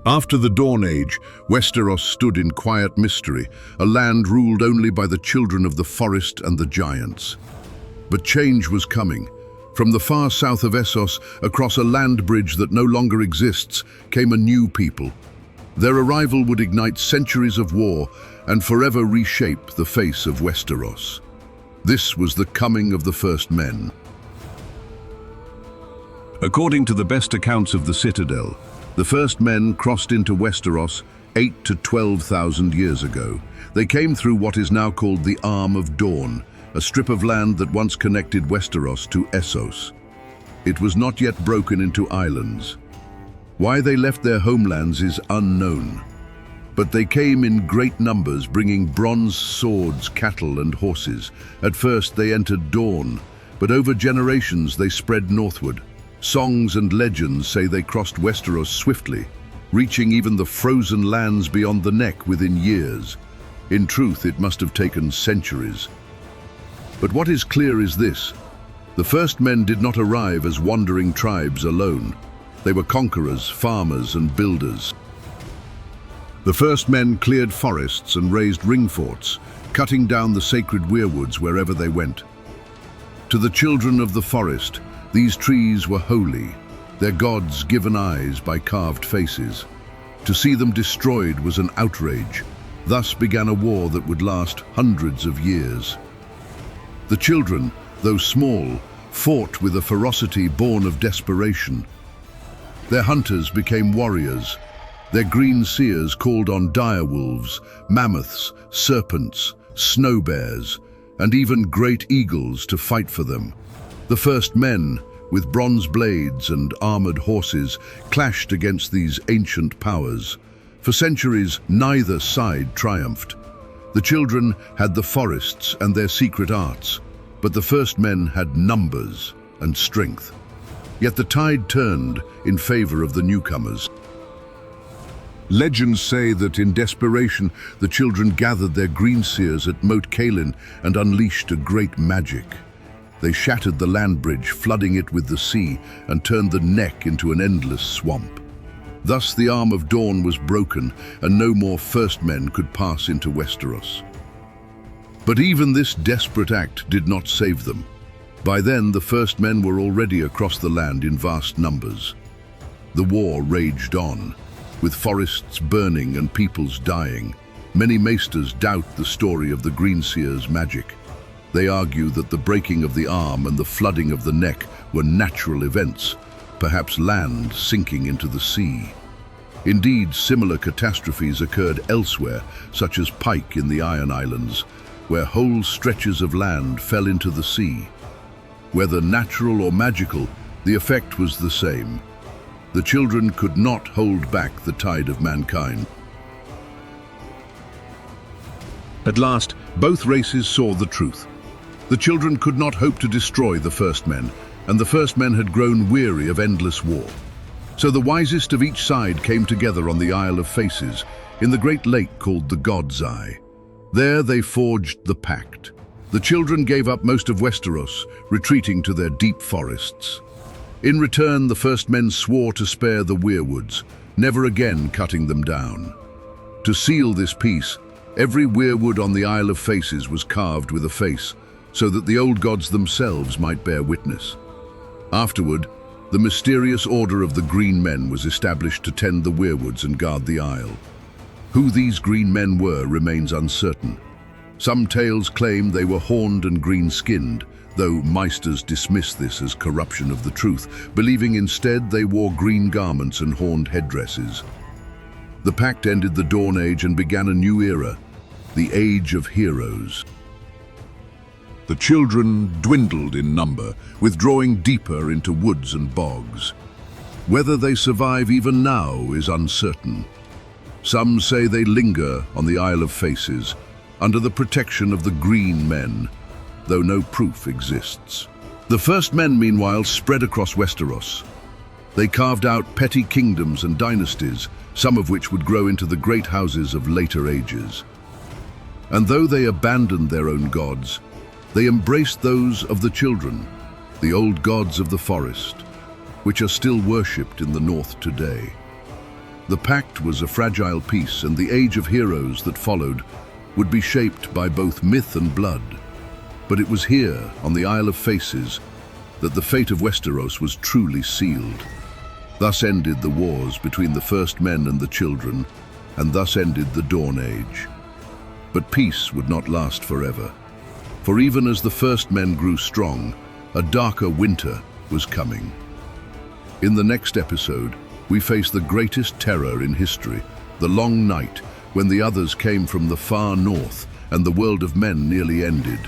After the Dawn Age, Westeros stood in quiet mystery, a land ruled only by the children of the forest and the giants. But change was coming. From the far south of Essos, across a land bridge that no longer exists, came a new people. Their arrival would ignite centuries of war and forever reshape the face of Westeros. This was the coming of the first men. According to the best accounts of the Citadel, the first men crossed into Westeros 8 to 12,000 years ago. They came through what is now called the Arm of Dorne, a strip of land that once connected Westeros to Essos. It was not yet broken into islands. Why they left their homelands is unknown. But they came in great numbers, bringing bronze swords, cattle, and horses. At first they entered Dorne, but over generations they spread northward. Songs and legends say they crossed Westeros swiftly, reaching even the frozen lands beyond the Neck within years. In truth, it must have taken centuries. But what is clear is this: the first men did not arrive as wandering tribes alone. They were conquerors, farmers, and builders. The first men cleared forests and raised ring forts, cutting down the sacred weirwoods wherever they went. To the children of the forest, these trees were holy, their gods given eyes by carved faces. To see them destroyed was an outrage. Thus began a war that would last hundreds of years. The children, though small, fought with a ferocity born of desperation. Their hunters became warriors. Their green seers called on direwolves, mammoths, serpents, snow bears, and even great eagles to fight for them. The first men, with bronze blades and armored horses, clashed against these ancient powers. For centuries, neither side triumphed. The children had the forests and their secret arts, but the first men had numbers and strength. Yet the tide turned in favor of the newcomers. Legends say that in desperation, the children gathered their green seers at Moat Cailin and unleashed a great magic. They shattered the land bridge, flooding it with the sea, and turned the Neck into an endless swamp. Thus the Arm of Dorne was broken, and no more first men could pass into Westeros. But even this desperate act did not save them. By then, the first men were already across the land in vast numbers. The war raged on, with forests burning and peoples dying. Many maesters doubt the story of the Greenseer's magic. They argue that the breaking of the arm and the flooding of the Neck were natural events, perhaps land sinking into the sea. Indeed, similar catastrophes occurred elsewhere, such as Pike in the Iron Islands, where whole stretches of land fell into the sea. Whether natural or magical, the effect was the same. The children could not hold back the tide of mankind. At last, both races saw the truth. The children could not hope to destroy the first men, and the first men had grown weary of endless war. So the wisest of each side came together on the Isle of Faces, in the great lake called the God's Eye. There they forged the Pact. The children gave up most of Westeros, retreating to their deep forests. In return, the first men swore to spare the weirwoods, never again cutting them down. To seal this peace, every weirwood on the Isle of Faces was carved with a face, so that the old gods themselves might bear witness. Afterward, the mysterious Order of the Green Men was established to tend the weirwoods and guard the Isle. Who these green men were remains uncertain. Some tales claim they were horned and green-skinned, though maesters dismiss this as corruption of the truth, believing instead they wore green garments and horned headdresses. The Pact ended the Dawn Age and began a new era, the Age of Heroes. The children dwindled in number, withdrawing deeper into woods and bogs. Whether they survive even now is uncertain. Some say they linger on the Isle of Faces, under the protection of the Green Men, though no proof exists. The first men, meanwhile, spread across Westeros. They carved out petty kingdoms and dynasties, some of which would grow into the great houses of later ages. And though they abandoned their own gods, they embraced those of the children, the old gods of the forest, which are still worshipped in the north today. The Pact was a fragile peace, and the age of heroes that followed would be shaped by both myth and blood. But it was here, on the Isle of Faces, that the fate of Westeros was truly sealed. Thus ended the wars between the first men and the children, and thus ended the Dawn Age. But peace would not last forever. For even as the first men grew strong, a darker winter was coming. In the next episode, we face the greatest terror in history, the long night when the others came from the far north and the world of men nearly ended.